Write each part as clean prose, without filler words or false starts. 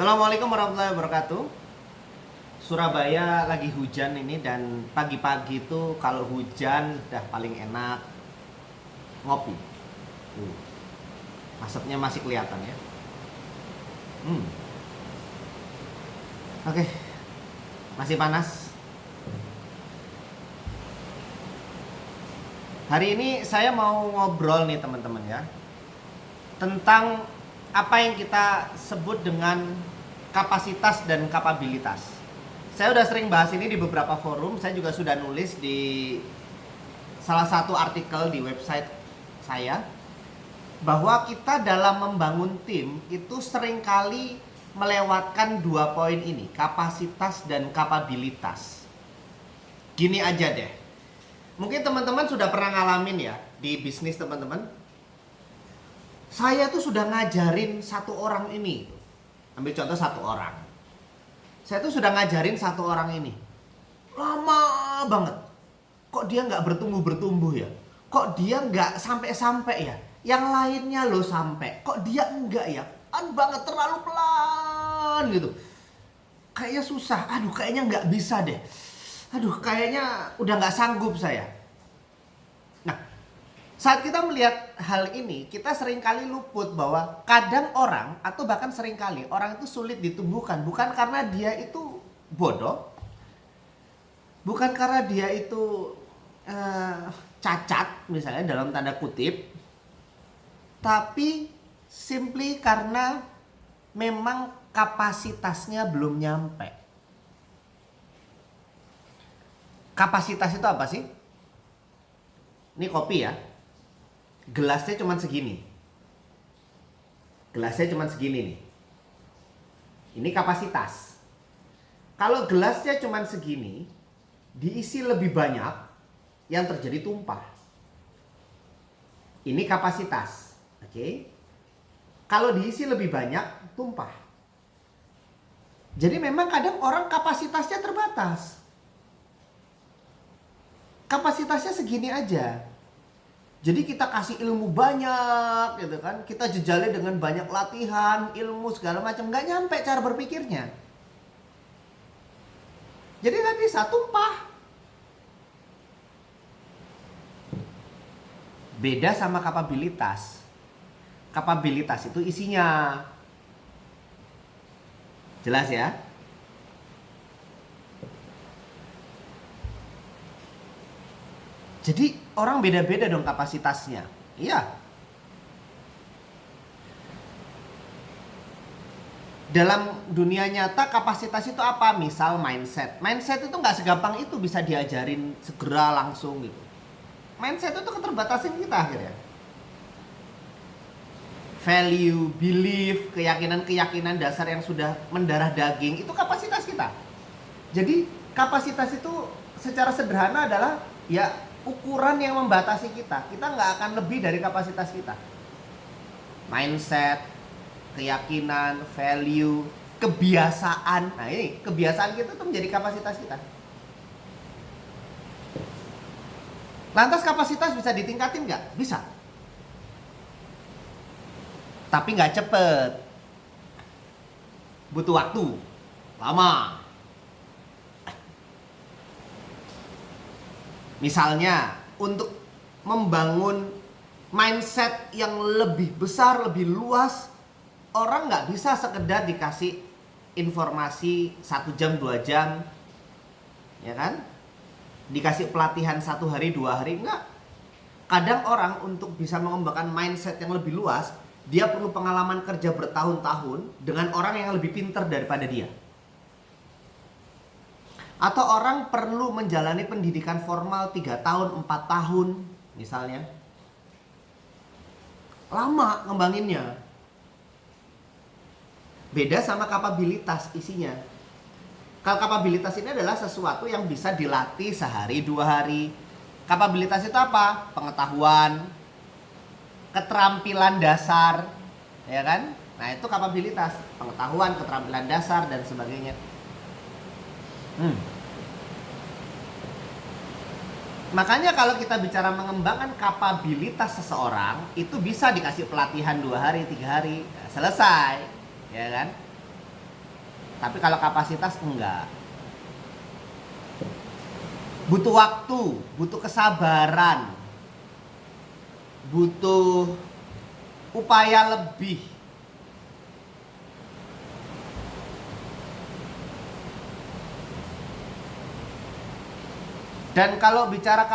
Assalamualaikum warahmatullahi wabarakatuh. Surabaya lagi hujan ini dan pagi-pagi itu kalau hujan udah paling enak ngopi. Uh, Asapnya masih kelihatan ya. Hmm. Oke, masih panas. Hari ini saya mau ngobrol nih teman-teman ya, tentang apa yang kita sebut dengan kapasitas dan kapabilitas. Saya udah sering bahas ini di beberapa forum. Saya juga sudah nulis di salah satu artikel di website saya bahwa kita dalam membangun tim itu seringkali melewatkan dua poin ini, kapasitas dan kapabilitas. Gini aja deh, mungkin teman-teman sudah pernah ngalamin ya di bisnis teman-teman. Saya tuh sudah ngajarin satu orang ini. Ambil contoh satu orang. Saya tuh sudah ngajarin satu orang ini. Lama banget. Kok dia nggak bertumbuh-bertumbuh ya? Kok dia nggak sampai-sampai ya? Yang lainnya loh sampai. Kok dia enggak ya? Pelan banget, terlalu pelan gitu. Kayaknya susah. Aduh, kayaknya nggak bisa deh. Aduh, kayaknya udah nggak sanggup saya. Nah, saat kita melihat hal ini, kita seringkali luput bahwa kadang orang, atau bahkan seringkali orang itu sulit ditumbuhkan. Bukan karena dia itu bodoh, bukan karena dia itu cacat misalnya dalam tanda kutip, tapi simply karena memang kapasitasnya belum nyampe. Kapasitas itu apa sih? Ini kopi ya. Gelasnya cuma segini. Gelasnya cuma segini nih. Ini kapasitas. Kalau gelasnya cuma segini, diisi lebih banyak, yang terjadi tumpah. Ini kapasitas. Oke. Kalau diisi lebih banyak, tumpah. Jadi memang kadang orang kapasitasnya terbatas. Kapasitasnya segini aja. Jadi kita kasih ilmu banyak gitu kan. Kita jejali dengan banyak latihan, ilmu segala macam, nggak nyampe cara berpikirnya. Jadi nggak bisa, tumpah. Beda sama kapabilitas. Kapabilitas itu isinya. Jelas ya? Jadi orang beda-beda dong kapasitasnya. Iya. Dalam dunia nyata kapasitas itu apa? Misal mindset. Mindset itu nggak segampang itu bisa diajarin segera langsung gitu. Mindset itu keterbatasan kita akhirnya. Value, belief, keyakinan-keyakinan dasar yang sudah mendarah daging itu kapasitas kita. Jadi kapasitas itu secara sederhana adalah ya ukuran yang membatasi kita. Kita nggak akan lebih dari kapasitas kita. Mindset, keyakinan, value, kebiasaan. Nah ini kebiasaan kita tuh menjadi kapasitas kita. Lantas kapasitas bisa ditingkatin nggak? Bisa. Tapi nggak cepet. Butuh waktu. Lama. Misalnya, untuk membangun mindset yang lebih besar, lebih luas, orang nggak bisa sekedar dikasih informasi 1 jam, 2 jam, ya kan? Dikasih pelatihan 1 hari, 2 hari, enggak. Kadang orang untuk bisa mengembangkan mindset yang lebih luas, dia perlu pengalaman kerja bertahun-tahun dengan orang yang lebih pintar daripada dia. Atau orang perlu menjalani pendidikan formal 3 tahun, 4 tahun misalnya. Lama ngembanginnya. Beda sama kapabilitas isinya. Kalau kapabilitas ini adalah sesuatu yang bisa dilatih sehari, 2 hari. Kapabilitas itu apa? Pengetahuan, keterampilan dasar, ya kan? Nah itu kapabilitas, pengetahuan, keterampilan dasar dan sebagainya. Makanya kalau kita bicara mengembangkan kapabilitas seseorang, itu bisa dikasih pelatihan 2 hari, 3 hari, selesai, ya kan? Tapi kalau kapasitas enggak. Butuh waktu, butuh kesabaran, butuh upaya lebih. Dan kalau bicara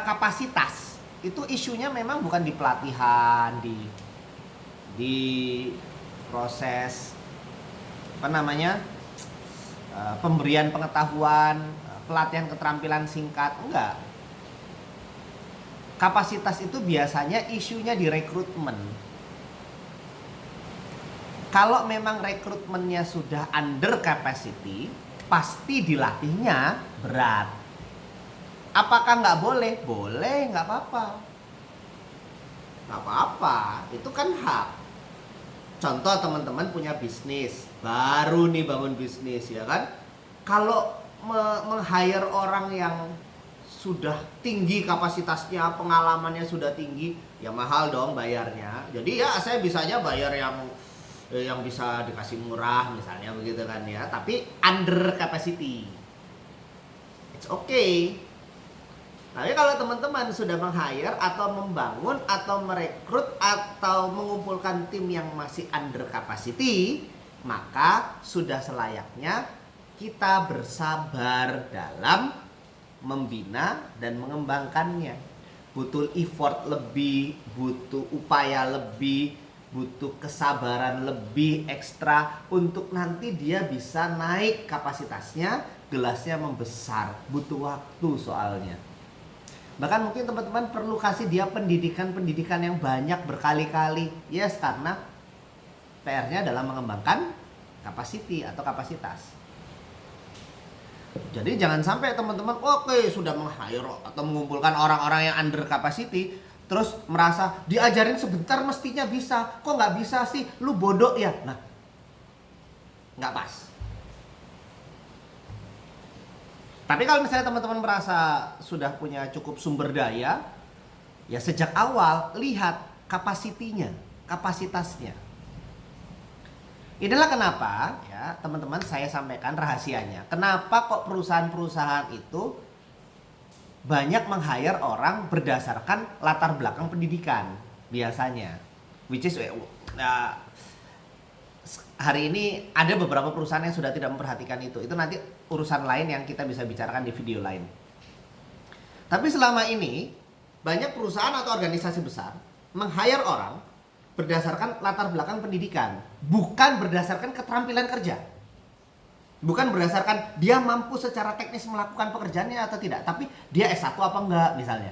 kapasitas, itu isunya memang bukan di pelatihan, di proses pemberian pengetahuan, pelatihan keterampilan singkat, enggak. Kapasitas itu biasanya isunya di rekrutmen. Kalau memang rekrutmennya sudah under capacity, pasti dilatihnya berat. Apakah nggak boleh? Boleh, nggak apa-apa. Nggak apa-apa, itu kan hak. Contoh teman-teman punya bisnis, baru nih bangun bisnis ya kan. Kalau meng-hire orang yang sudah tinggi kapasitasnya, pengalamannya sudah tinggi, ya mahal dong bayarnya. Jadi ya saya bisanya bayar yang bisa dikasih murah misalnya begitu kan ya, tapi under capacity. It's okay. Tapi kalau teman-teman sudah meng-hire atau membangun atau merekrut atau mengumpulkan tim yang masih under capacity, maka sudah selayaknya kita bersabar dalam membina dan mengembangkannya. Butuh effort lebih, butuh upaya lebih, butuh kesabaran lebih ekstra untuk nanti dia bisa naik kapasitasnya, gelasnya membesar. Butuh waktu soalnya. Bahkan mungkin teman-teman perlu kasih dia pendidikan yang banyak berkali-kali. Yes, karena PR-nya adalah mengembangkan capacity atau kapasitas. Jadi jangan sampai teman-teman sudah meng-hire atau mengumpulkan orang-orang yang under capacity, terus merasa diajarin sebentar mestinya bisa. Kok nggak bisa sih? Lu bodoh ya? Nah, nggak pas. Tapi kalau misalnya teman-teman merasa sudah punya cukup sumber daya, ya sejak awal lihat kapasitinya, kapasitasnya. Inilah kenapa ya teman-teman saya sampaikan rahasianya. Kenapa kok perusahaan-perusahaan itu banyak meng-hire orang berdasarkan latar belakang pendidikan biasanya. Which is hari ini ada beberapa perusahaan yang sudah tidak memperhatikan itu. Itu nanti urusan lain yang kita bisa bicarakan di video lain. Tapi selama ini banyak perusahaan atau organisasi besar meng-hire orang berdasarkan latar belakang pendidikan, bukan berdasarkan keterampilan kerja. Bukan berdasarkan dia mampu secara teknis melakukan pekerjaannya atau tidak, tapi dia S1 apa enggak misalnya.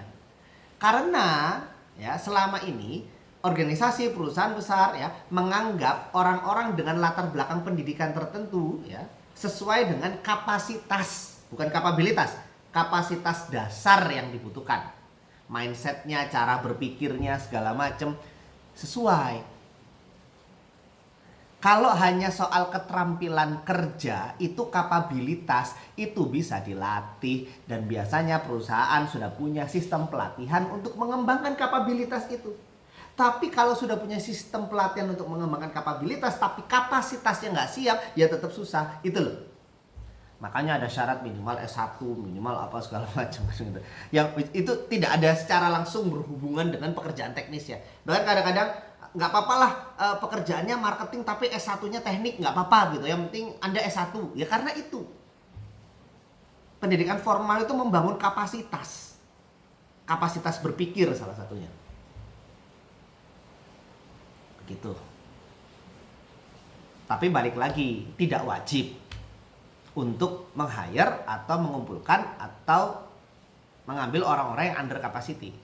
Karena ya selama ini organisasi perusahaan besar ya menganggap orang-orang dengan latar belakang pendidikan tertentu ya sesuai dengan kapasitas, bukan kapabilitas, kapasitas dasar yang dibutuhkan. Mindsetnya, cara berpikirnya segala macam sesuai. Kalau hanya soal keterampilan kerja, itu kapabilitas, itu bisa dilatih. Dan biasanya perusahaan sudah punya sistem pelatihan untuk mengembangkan kapabilitas itu. Tapi kalau sudah punya sistem pelatihan untuk mengembangkan kapabilitas, tapi kapasitasnya nggak siap, ya tetap susah. Itu loh. Makanya ada syarat minimal S1, minimal apa segala macam gitu. Yang itu tidak ada secara langsung berhubungan dengan pekerjaan teknis ya. Bahkan kadang-kadang nggak apa-apa lah pekerjaannya marketing tapi S1-nya teknik, nggak apa-apa gitu. Yang penting Anda S1. Ya karena itu. Pendidikan formal itu membangun kapasitas. Kapasitas berpikir salah satunya. Begitu. Tapi balik lagi, tidak wajib untuk meng-hire atau mengumpulkan atau mengambil orang-orang yang under capacity.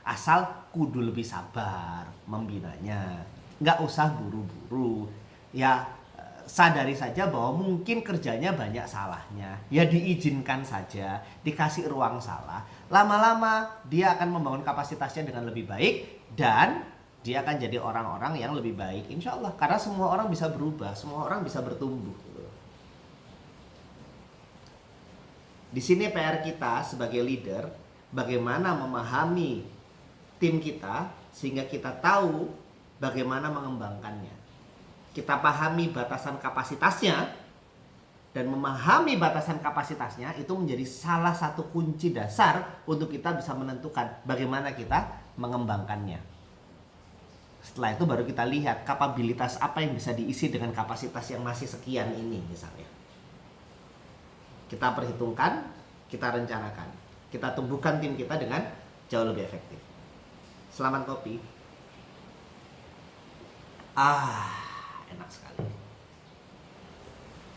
Asal kudu lebih sabar membinanya. Nggak usah buru-buru. Ya sadari saja bahwa mungkin kerjanya banyak salahnya. Ya diizinkan saja, dikasih ruang salah. Lama-lama dia akan membangun kapasitasnya dengan lebih baik. Dan dia akan jadi orang-orang yang lebih baik. Insya Allah. Karena semua orang bisa berubah. Semua orang bisa bertumbuh. Di sini PR kita sebagai leader, bagaimana memahami tim kita sehingga kita tahu bagaimana mengembangkannya. kita pahami batasan kapasitasnya, dan memahami batasan kapasitasnya itu menjadi salah satu kunci dasar untuk kita bisa menentukan bagaimana kita mengembangkannya. Setelah itu baru kita lihat kapabilitas apa yang bisa diisi dengan kapasitas yang masih sekian ini misalnya. Kita perhitungkan, kita rencanakan, kita tumbuhkan tim kita dengan jauh lebih efektif. Selamat kopi. Enak sekali.